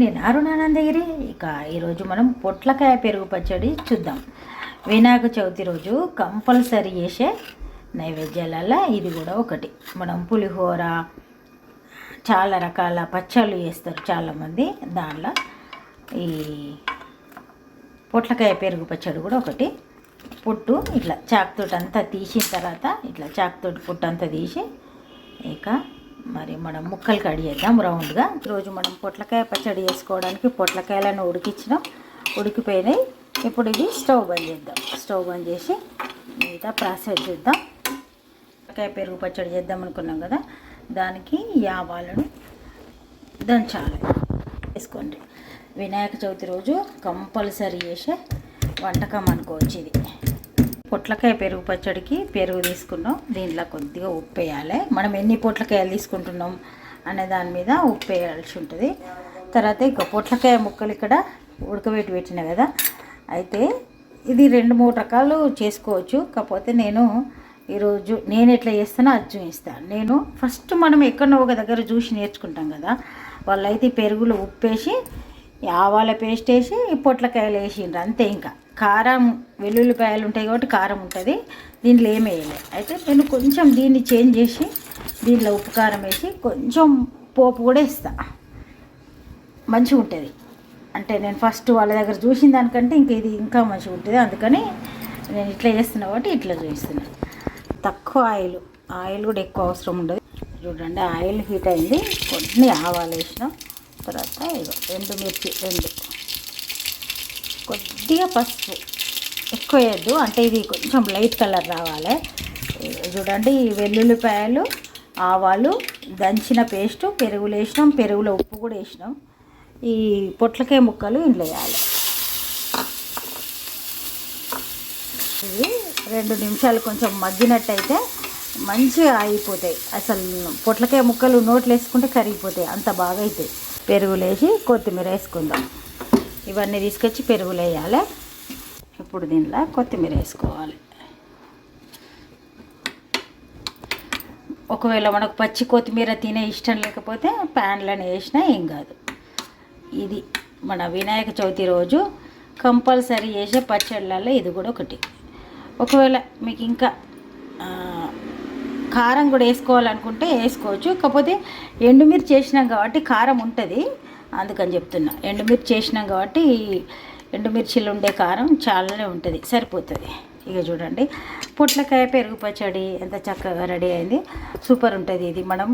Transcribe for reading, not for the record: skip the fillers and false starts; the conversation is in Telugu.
నేను అరుణానందగిరి. ఇక ఈరోజు మనం పొట్లకాయ పెరుగు పచ్చడి చూద్దాం. వినాయక చవితి రోజు కంపల్సరీ చేసే నైవేద్యాలలో ఇది కూడా ఒకటి. మనం పులిహోర చాలా రకాల పచ్చళ్ళు చేస్తారు చాలామంది. దాంట్లో ఈ పొట్లకాయ పెరుగు పచ్చడి కూడా ఒకటి. పొట్టు ఇట్లా చాకుతోటి అంతా తీసిన తర్వాత ఇట్లా చాకుతోటి పొట్టు అంతా తీసి ఇక మరి మనం ముక్కలు కట్ చేద్దాం రౌండ్గా. ఈరోజు మనం పొట్లకాయ పచ్చడి చేసుకోవడానికి పొట్లకాయలను ఉడికించినాం, ఉడికిపోయినాయి. ఇప్పుడు ఇది స్టవ్ బంద్ చేద్దాం. స్టవ్ బంద్ చేసి మిగతా ప్రాసెస్ చేద్దాం. పొట్లకాయ పెరుగు పచ్చడి చేద్దాం అనుకున్నాం కదా, దానికి ఆవాలను దంచాలి వేసుకోండి. వినాయక చవితి రోజు కంపల్సరీ చేసే వంటకం అనుకోవచ్చు ఇది. పొట్లకాయ పెరుగు పచ్చడికి పెరుగు తీసుకున్నాం, దీంట్లో కొద్దిగా ఉప్పు వేయాలి. మనం ఎన్ని పొట్లకాయలు తీసుకుంటున్నాం అనే దాని మీద ఉప్పు వేయాల్సి ఉంటుంది. తర్వాత ఇక పొట్లకాయ ముక్కలు ఇక్కడ ఉడకబెట్టి పెట్టిన కదా, అయితే ఇది 2-3 రకాలు చేసుకోవచ్చు. కాకపోతే ఈరోజు నేను ఎట్లా చేస్తానో అది చూపిస్తాను. నేను ఫస్ట్ మనం ఎక్కడో ఒక దగ్గర చూసి నేర్చుకుంటాం కదా, వాళ్ళైతే పెరుగులో ఉప్పేసి ఆవాల పేస్ట్ వేసి పొట్లకాయలు వేసిండ్రు అంతే. ఇంకా కారం వెల్లుల్లిపాయలు ఉంటాయి కాబట్టి కారం ఉంటుంది, దీంట్లో ఏమి వేయలేదు. అయితే నేను కొంచెం దీన్ని చేంజ్ చేసి దీంట్లో ఉప్పు కారం వేసి కొంచెం పోపు కూడా వేస్తా, మంచిగా ఉంటుంది. అంటే నేను ఫస్ట్ వాళ్ళ దగ్గర చూసిన దానికంటే ఇది ఇంకా మంచిగా ఉంటుంది. అందుకని నేను ఇట్లా చేస్తున్నా కాబట్టి ఇట్లా చూపిస్తున్నాను. తక్కువ ఆయిల్ కూడా ఎక్కువ అవసరం ఉండదు. చూడండి, ఆయిల్ హీట్ అయింది, కొన్ని ఆవాలు వేసినాం. తర్వాత ఎండుమిర్చి 2, కొద్దిగా పసుపు, ఎక్కువ వేయద్దు, అంటే ఇది కొంచెం లైట్ కలర్ రావాలి. చూడండి, వెల్లుల్లిపాయలు, ఆవాలు, దంచిన పేస్టు, పెరుగులు వేసినాం, పెరుగులో ఉప్పు కూడా వేసినాం. ఈ పొట్లకాయ ముక్కలు ఇంట్లో వేయాలి. ఇది 2 నిమిషాలు కొంచెం మగ్గినట్టయితే మంచిగా అయిపోతాయి. అసలు పొట్లకాయ ముక్కలు నోట్లు వేసుకుంటే కరిగిపోతాయి, అంత బాగా అవుతాయి. పెరుగులు వేసి కొత్తిమీర వేసుకుందాం. ఇవన్నీ తీసుకొచ్చి పెరుగులు వేయాలి. ఇప్పుడు దీనిలో కొత్తిమీర వేసుకోవాలి. ఒకవేళ మనకు పచ్చి కొత్తిమీర తినే ఇష్టం లేకపోతే ప్యాన్లను వేసినా ఏం కాదు. ఇది మన వినాయక చవితి రోజు కంపల్సరీ చేసే పచ్చళ్ళల్లో ఇది కూడా ఒకటి. ఒకవేళ మీకు ఇంకా కారం కూడా వేసుకోవాలనుకుంటే వేసుకోవచ్చు. కాకపోతే ఎండుమిర్చి చేసినాం కాబట్టి కారం ఉంటుంది, అందుకని చెప్తున్నా. ఎండుమిర్చి చేసినాం కాబట్టి ఎండుమిర్చిలో ఉండే కారం చాలానే ఉంటుంది, సరిపోతుంది. ఇక చూడండి, పొట్లకాయ పెరుగు పచ్చడి ఎంత చక్కగా రెడీ అయింది. సూపర్ ఉంటుంది ఇది. మనం